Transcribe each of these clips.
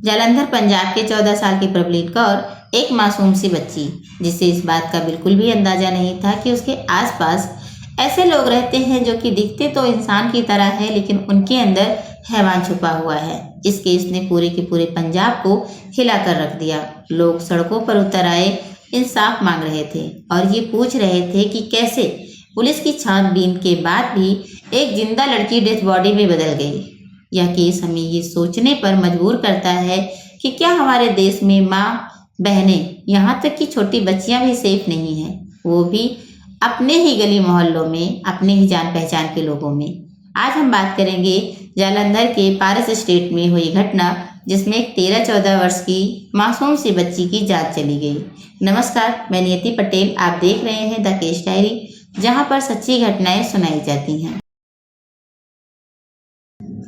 जालंधर पंजाब के 14 साल की प्रबलीन कौर एक मासूम सी बच्ची, जिसे इस बात का बिल्कुल भी अंदाजा नहीं था कि उसके आसपास ऐसे लोग रहते हैं जो कि दिखते तो इंसान की तरह है, लेकिन उनके अंदर हैवान छुपा हुआ है। इस केस ने पूरे के पूरे पंजाब को हिला कर रख दिया। लोग सड़कों पर उतर आए, इंसाफ मांग रहे थे और ये पूछ रहे थे कि कैसे पुलिस की छानबीन के बाद भी एक जिंदा लड़की डेथ बॉडी में बदल गई। यह केस हमें ये सोचने पर मजबूर करता है कि क्या हमारे देश में माँ, बहनें, यहाँ तक कि छोटी बच्चियाँ भी सेफ नहीं हैं, वो भी अपने ही गली मोहल्लों में, अपने ही जान पहचान के लोगों में। आज हम बात करेंगे जालंधर के पारस स्टेट में हुई घटना, जिसमें एक 13-14 वर्ष की मासूम सी बच्ची की जान चली गई। नमस्कार, मैं नियति पटेल, आप देख रहे हैं द केस डायरी, जहां पर सच्ची घटनाएं सुनाई जाती हैं।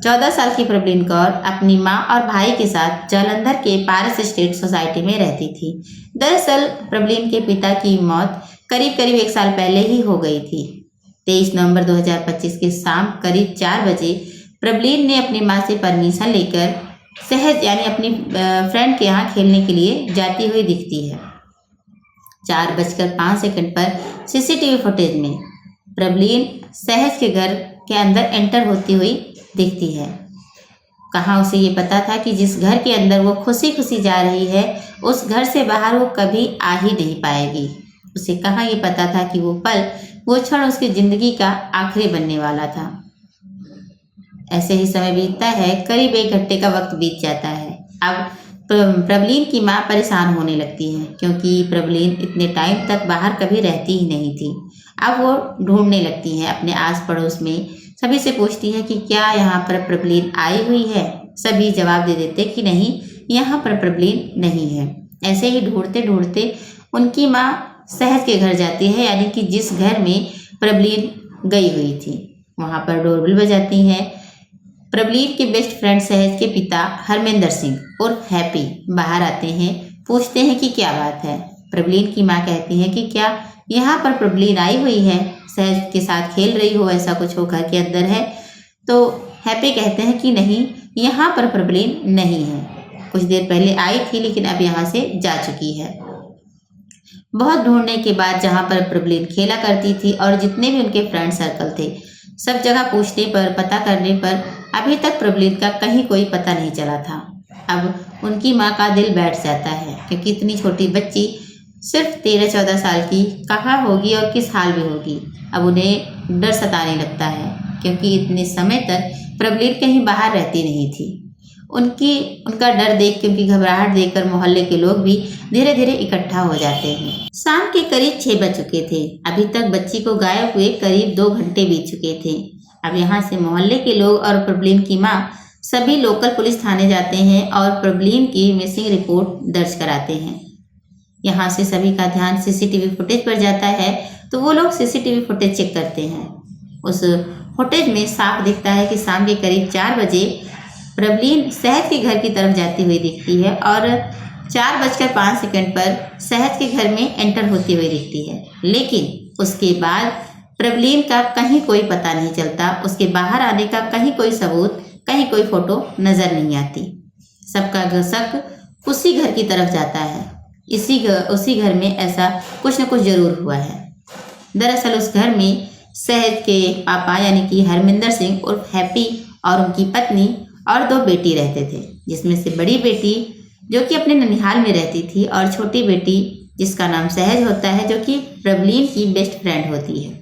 14 साल की प्रबलीन कौर अपनी मां और भाई के साथ जालंधर के पारस स्टेट सोसाइटी में रहती थी। दरअसल प्रबलीन के पिता की मौत करीब 1 साल पहले ही हो गई थी। 23 नवंबर 2025 के शाम करीब 4 बजे प्रबलीन ने अपनी मां से परमिशन लेकर सहज यानी अपनी फ्रेंड के यहाँ खेलने के लिए जाती हुई दिखती है। 4:05 पर सीसीटीवी फुटेज में प्रबलीन सहज के घर के अंदर एंटर होती हुई दिखती है। कहाँ उसे ये पता था कि जिस घर के अंदर वो खुशी खुशी जा रही है, उस घर से बाहर वो कभी आ ही नहीं पाएगी। उसे कहाँ ये पता था कि वो पल, वो क्षण उसकी जिंदगी का आखिरी बनने वाला था। ऐसे ही समय बीतता है, करीब 1 घंटे का वक्त बीत जाता है। अब प्रबलीन की माँ परेशान होने लगती है, क्योंकि प्रबलीन इतने टाइम तक बाहर कभी रहती ही नहीं थी। अब वो ढूंढने लगती है अपने आस पड़ोस में, सभी से पूछती है कि क्या यहाँ पर प्रबलीन आई हुई है। सभी जवाब दे देते कि नहीं, यहाँ पर प्रबलीन नहीं है। ऐसे ही ढूंढते ढूंढते उनकी माँ सहज के घर जाती है, यानी कि जिस घर में प्रबलीन गई हुई थी। वहाँ पर डोरबेल बजाती है। प्रबलीन के बेस्ट फ्रेंड सहज के पिता हरमिंदर सिंह और हैप्पी बाहर आते हैं, पूछते हैं कि क्या बात है। प्रबलीन की माँ कहती है कि क्या यहाँ पर प्रबलीन आई हुई है, सहज के साथ खेल रही हो, ऐसा कुछ हो घर के अंदर है। तो हैप्पी कहते हैं कि नहीं, यहाँ पर प्रबलीन नहीं है, कुछ देर पहले आई थी लेकिन अब यहाँ से जा चुकी है। बहुत ढूंढने के बाद जहाँ पर प्रबलीन खेला करती थी और जितने भी उनके फ्रेंड सर्कल थे, सब जगह पूछने पर, पता करने पर अभी तक प्रबलीन का कहीं कोई पता नहीं चला था। अब उनकी माँ का दिल बैठ जाता है, क्योंकि इतनी छोटी बच्ची सिर्फ 13-14 साल की कहाँ होगी और किस हाल में होगी। अब उन्हें डर सताने लगता है, क्योंकि इतने समय तक प्रबलीन कहीं बाहर रहती नहीं थी। उनका डर देख के, उनकी घबराहट देखकर मोहल्ले के लोग भी धीरे धीरे इकट्ठा हो जाते हैं। शाम के करीब 6 बज चुके थे। अभी तक बच्ची को गायब हुए करीब 2 घंटे बीत चुके थे। अब यहाँ से मोहल्ले के लोग और प्रबलीन की माँ सभी लोकल पुलिस थाने जाते हैं और प्रबलीन की मिसिंग रिपोर्ट दर्ज कराते हैं। यहाँ से सभी का ध्यान सीसीटीवी फुटेज पर जाता है, तो वो लोग सीसीटीवी फुटेज चेक करते हैं। उस फुटेज में साफ दिखता है कि शाम के करीब 4 बजे प्रबलीन सहज के घर की तरफ जाती हुई दिखती है और 4:05 पर सहज के घर में एंटर होती हुई दिखती है। लेकिन उसके बाद प्रबलीन का कहीं कोई पता नहीं चलता, उसके बाहर आने का कहीं कोई सबूत, कहीं कोई फोटो नजर नहीं आती। सबका शक उसी घर की तरफ जाता है। उसी घर में ऐसा कुछ न कुछ जरूर हुआ है। दरअसल उस घर में सहज के पापा यानी कि हरमिंदर सिंह और हैप्पी और उनकी पत्नी और 2 बेटी रहते थे, जिसमें से बड़ी बेटी जो कि अपने ननिहाल में रहती थी और छोटी बेटी जिसका नाम सहज होता है, जो कि प्रबलीन की बेस्ट फ्रेंड होती है।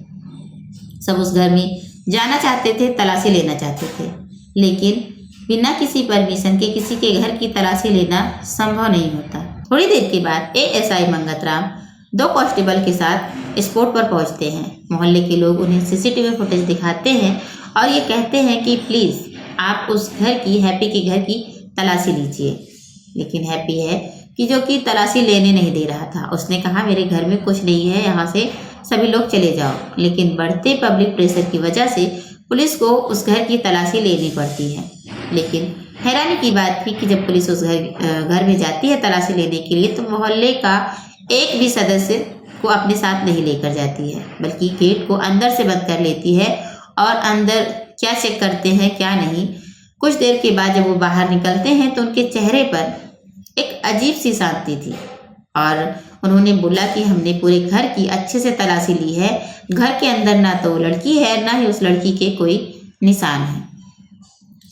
सब उस घर में जाना चाहते थे, तलाशी लेना चाहते थे, लेकिन बिना किसी परमिशन के किसी के घर की तलाशी लेना संभव नहीं होता। थोड़ी देर के बाद एएसआई मंगतराम 2 कांस्टेबल के साथ स्पॉट पर पहुंचते हैं। मोहल्ले के लोग उन्हें सीसीटीवी फुटेज दिखाते हैं और ये कहते हैं कि प्लीज आप उस घर की, हैप्पी के घर की तलाशी लीजिए। लेकिन हैप्पी है कि जो कि तलाशी लेने नहीं दे रहा था। उसने कहा मेरे घर में कुछ नहीं है, यहाँ से सभी लोग चले जाओ। लेकिन बढ़ते पब्लिक प्रेशर की वजह से पुलिस को उस घर की तलाशी लेनी पड़ती है। लेकिन हैरानी की बात थी कि जब पुलिस उस घर में जाती है तलाशी लेने के लिए, तो मोहल्ले का एक भी सदस्य को अपने साथ नहीं लेकर जाती है, बल्कि गेट को अंदर से बंद कर लेती है और अंदर क्या चेक करते हैं क्या नहीं, कुछ देर के बाद जब वो बाहर निकलते हैं तो उनके चेहरे पर एक अजीब सी शांति थी और उन्होंने बोला कि हमने पूरे घर की अच्छे से तलाशी ली है। घर के अंदर ना तो वो लड़की है, ना ही उस लड़की के कोई निशान है।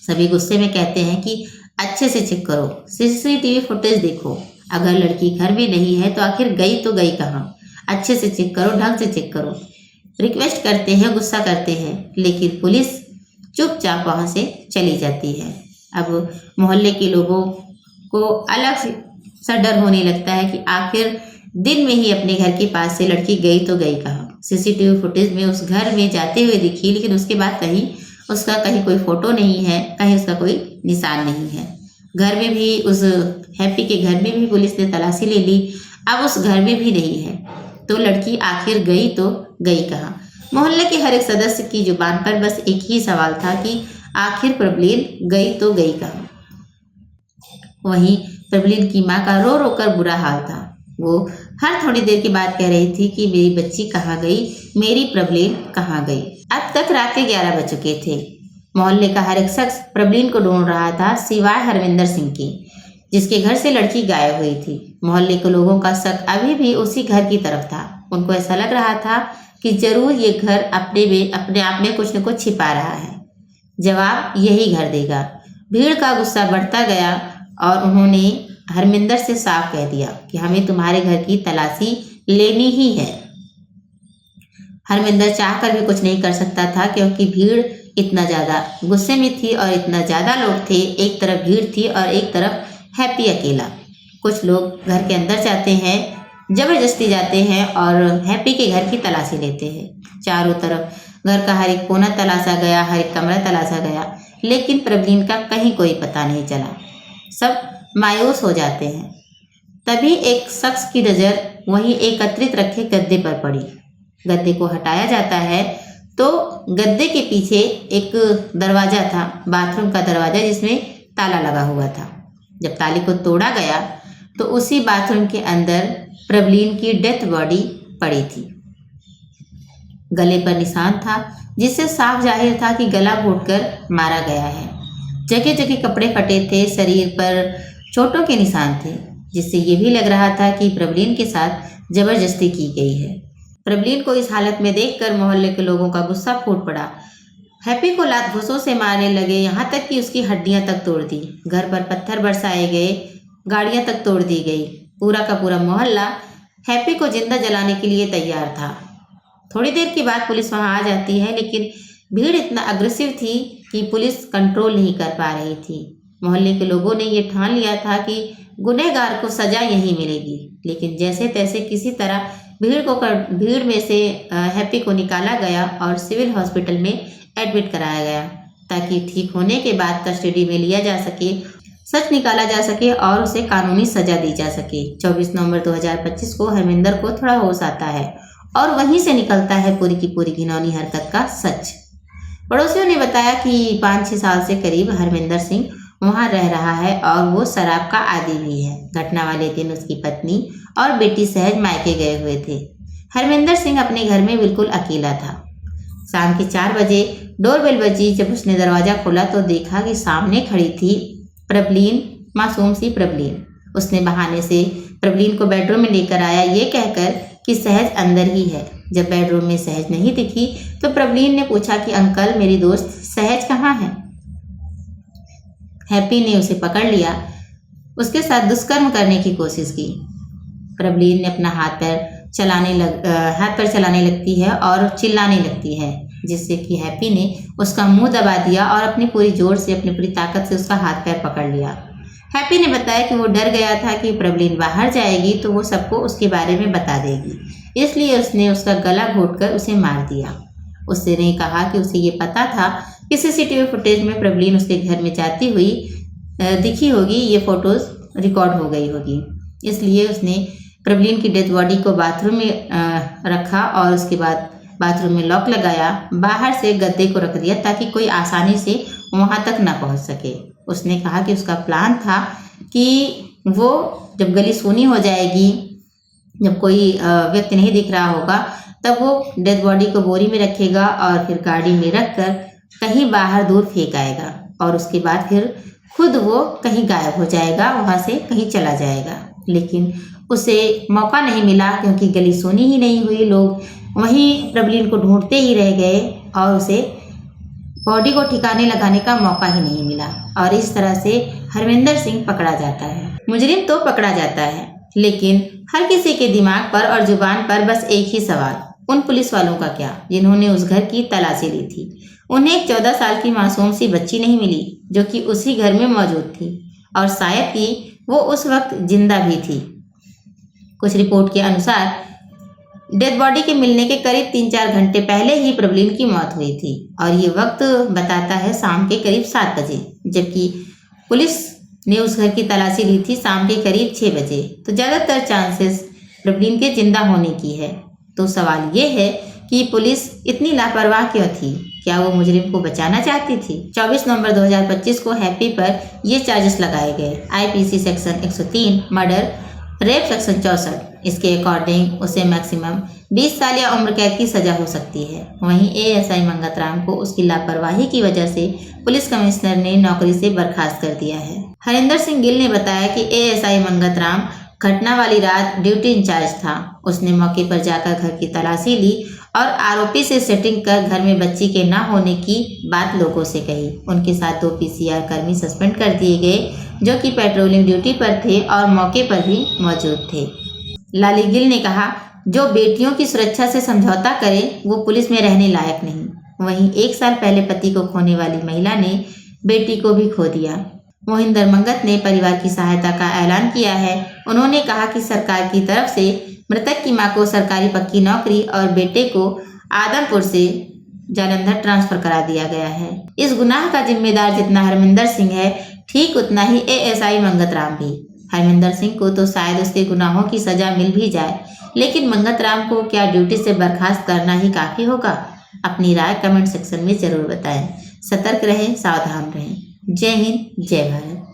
सभी गुस्से में कहते हैं कि अच्छे से चेक करो, सीसीटीवी फुटेज देखो। अगर लड़की घर में नहीं है तो आखिर गई तो गई कहाँ? अच्छे से चेक करो, ढंग से चेक करो। रिक्वेस्ट करते हैं, गुस्सा करते हैं, लेकिन पुलिस चुपचाप वहाँ से चली जाती है। अब मोहल्ले के लोगों को अलग सा डर होने लगता है कि आखिर दिन में ही अपने घर के पास से लड़की गई तो गई कहाँ? सीसीटीवी फुटेज में उस घर में जाते हुए दिखी, लेकिन उसके बाद कहीं कोई फोटो नहीं है, कहीं उसका कोई निशान नहीं है। घर में भी, उस हैप्पी के घर में भी पुलिस ने तलाशी ले ली, अब उस घर में भी नहीं है। तो लड़की आखिर गई तो गई कहाँ? मोहल्ले के हर एक सदस्य की जुबान पर बस एक ही सवाल था कि आखिर प्रबलीन गई तो गई कहाँ? वहीं प्रबलीन की माँ का रो रो कर बुरा हाल था। वो हर थोड़ी देर के बाद कह रही थी कि मेरी बच्ची कहाँ गई, मेरी प्रबलीन कहाँ गई। अब तक रात के 11 बज चुके थे। मोहल्ले का हर एक शख्स प्रबलीन को ढूंढ रहा था, सिवाय हरविंदर सिंह के, जिसके घर से लड़की गायब हुई थी। मोहल्ले के लोगों का शक अभी भी उसी घर की तरफ था। उनको ऐसा लग रहा था कि जरूर ये घर अपने आप में कुछ न कुछ छिपा रहा है। जवाब यही घर देगा। भीड़ का गुस्सा बढ़ता गया और उन्होंने हरमिंदर से साफ कह दिया कि हमें तुम्हारे घर की तलाशी लेनी ही है। हरमिंदर चाहकर भी कुछ नहीं कर सकता था, क्योंकि भीड़ इतना ज़्यादा गुस्से में थी और इतना ज़्यादा लोग थे। एक तरफ भीड़ थी और एक तरफ हैप्पी अकेला। कुछ लोग घर के अंदर जाते हैं, जबरदस्ती जाते हैं और हैप्पी के घर की तलाशी लेते हैं। चारों तरफ घर का हर एक कोना तलाशा गया, हर एक कमरा तलाशा गया, लेकिन प्रबलीन का कहीं कोई पता नहीं चला। सब मायूस हो जाते हैं। तभी एक शख्स की नज़र वहीं एकत्रित रखे गद्दे पर पड़ी। गद्दे को हटाया जाता है तो गद्दे के पीछे एक दरवाज़ा था, बाथरूम का दरवाज़ा, जिसमें ताला लगा हुआ था। जब ताले को तोड़ा गया तो उसी बाथरूम के अंदर प्रबलीन की डेथ बॉडी पड़ी थी। गले पर निशान था, जिससे साफ जाहिर था कि गला घोंटकर मारा गया है। जगह जगह कपड़े फटे थे, शरीर पर चोटों के निशान थे, जिससे ये भी लग रहा था कि प्रबलीन के साथ जबरदस्ती की गई है। प्रबलीन को इस हालत में देखकर मोहल्ले के लोगों का गुस्सा फूट पड़ा। हैप्पी को लात घूंसों से मारने लगे, यहाँ तक कि उसकी हड्डियां तक तोड़ दी। घर पर पत्थर बरसाए गए, गाड़ियां तक तोड़ दी गई। पूरा का पूरा मोहल्ला हैप्पी को जिंदा जलाने के लिए तैयार था। थोड़ी देर के बाद पुलिस वहां आ जाती है, लेकिन भीड़ इतना अग्रेसिव थी कि पुलिस कंट्रोल नहीं कर पा रही थी। मोहल्ले के लोगों ने ये ठान लिया था कि गुनहगार को सजा यहीं मिलेगी, लेकिन जैसे तैसे किसी तरह भीड़ में से हैप्पी को निकाला गया और सिविल हॉस्पिटल में एडमिट कराया गया, ताकि ठीक होने के बाद कस्टडी में लिया जा सके, सच निकाला जा सके और उसे कानूनी सजा दी जा सके। 24 नवंबर 2025 को हरमिंदर को थोड़ा होश आता है और वहीं से निकलता है पूरी की पूरी घिनौनी हरकत का सच। पड़ोसियों ने बताया कि 5-6 साल से करीब हरमिंदर सिंह वहां रह रहा है और वो शराब का आदी भी है। घटना वाले दिन उसकी पत्नी और बेटी सहज मायके गए हुए थे। हरमिंदर सिंह अपने घर में बिल्कुल अकेला था। शाम के 4 बजे डोरबेल बजी। जब उसने दरवाजा खोला तो देखा कि सामने खड़ी थी प्रबलीन, मासूम सी प्रबलीन। उसने बहाने से प्रबलीन को बेडरूम में लेकर आया, ये कहकर कि सहज अंदर ही है। जब बेडरूम में सहज नहीं दिखी तो प्रबलीन ने पूछा कि अंकल, मेरी दोस्त सहज कहाँ है? हैप्पी ने उसे पकड़ लिया, उसके साथ दुष्कर्म करने की कोशिश की। प्रबलीन ने अपना हाथ पैर चलाने लगती है और चिल्लाने लगती है, जिससे कि हैप्पी ने उसका मुंह दबा दिया और अपनी पूरी जोर से, अपनी पूरी ताकत से उसका हाथ पैर पकड़ लिया। हैप्पी ने बताया कि वो डर गया था कि प्रबलीन बाहर जाएगी तो वो सबको उसके बारे में बता देगी, इसलिए उसने उसका गला घोंटकर उसे मार दिया। उसने नहीं कहा कि उसे ये पता था कि सीसीटीवी फुटेज में प्रबलीन उसके घर में जाती हुई दिखी होगी, ये फोटोज रिकॉर्ड हो गई होगी। इसलिए उसने प्रबलीन की डेथ बॉडी को बाथरूम में रखा और उसके बाद बाथरूम में लॉक लगाया, बाहर से गद्दे को रख दिया ताकि कोई आसानी से वहां तक ना पहुंच सके। उसने कहा कि उसका प्लान था कि वो जब गली सूनी हो जाएगी, जब कोई व्यक्ति नहीं दिख रहा होगा, तब वो डेथ बॉडी को बोरी में रखेगा और फिर गाड़ी में रखकर कहीं बाहर दूर फेंक आएगा। और उसके बाद फिर खुद वो कहीं गायब हो जाएगा, वहाँ से कहीं चला जाएगा। लेकिन उसे मौका नहीं मिला क्योंकि गली सोनी ही नहीं हुई। लोग वहीं प्रबलीन को ढूंढते ही रह गए और उसे बॉडी को ठिकाने लगाने का मौका ही नहीं मिला। और इस तरह से हरविंदर सिंह पकड़ा जाता है। मुजरिम तो पकड़ा जाता है, लेकिन हर किसी के दिमाग पर और जुबान पर बस एक ही सवाल, उन पुलिस वालों का क्या जिन्होंने उस घर की तलाशी ली थी। उन्हें एक 14 साल की मासूम सी बच्ची नहीं मिली जो कि उसी घर में मौजूद थी और शायद कि वो उस वक्त जिंदा भी थी। कुछ रिपोर्ट के अनुसार डेड बॉडी के मिलने के करीब 3-4 घंटे पहले ही प्रबलीन की मौत हुई थी और ये वक्त बताता है शाम के करीब 7 बजे, जबकि पुलिस ने उस घर की तलाशी ली थी शाम के करीब 6 बजे। तो ज़्यादातर चांसेस प्रबलीन के जिंदा होने की है। तो सवाल ये है कि पुलिस इतनी लापरवाह क्यों थी? क्या वो मुजरिम को बचाना चाहती थी? 24 नवंबर 2025 को हैप्पी पर ये चार्जेस लगाए गए। IPC section 103 murder, rape section 64। इसके अकॉर्डिंग उसे मैक्सिमम 20 साल या उम्र कैद की सजा हो सकती है। वहीं एएसआई मंगतराम को उसकी लापरवाही की वजह से पुलिस कमिश्नर ने नौकरी से बर्खास्त कर दिया है। हरिंदर सिंह गिल ने बताया कि एएसआई मंगतराम घटना वाली रात ड्यूटी इंचार्ज था। उसने मौके पर जाकर घर की तलाशी ली और आरोपी से सेटिंग कर घर में बच्ची के ना होने की बात लोगों से कही। उनके साथ 2 पीसीआर कर्मी सस्पेंड कर दिए गए जो कि पेट्रोलिंग ड्यूटी पर थे और मौके पर भी मौजूद थे। लाली गिल ने कहा, जो बेटियों की सुरक्षा से समझौता करे वो पुलिस में रहने लायक नहीं। वहीं 1 साल पहले पति को खोने वाली महिला ने बेटी को भी खो दिया। मोहिंदर मंगत ने परिवार की सहायता का ऐलान किया है। उन्होंने कहा कि सरकार की तरफ से मृतक की मां को सरकारी पक्की नौकरी और बेटे को आदमपुर से जालंधर ट्रांसफर करा दिया गया है। इस गुनाह का जिम्मेदार जितना हरमिंदर सिंह है, ठीक उतना ही एएसआई मंगतराम भी। हरमिंदर सिंह को तो शायद उसके गुनाहों की सजा मिल भी जाए, लेकिन मंगतराम को क्या ड्यूटी से बर्खास्त करना ही काफी होगा? अपनी राय कमेंट सेक्शन में जरूर बताएं। सतर्क रहें, सावधान रहें। जय हिंद, जय भारत।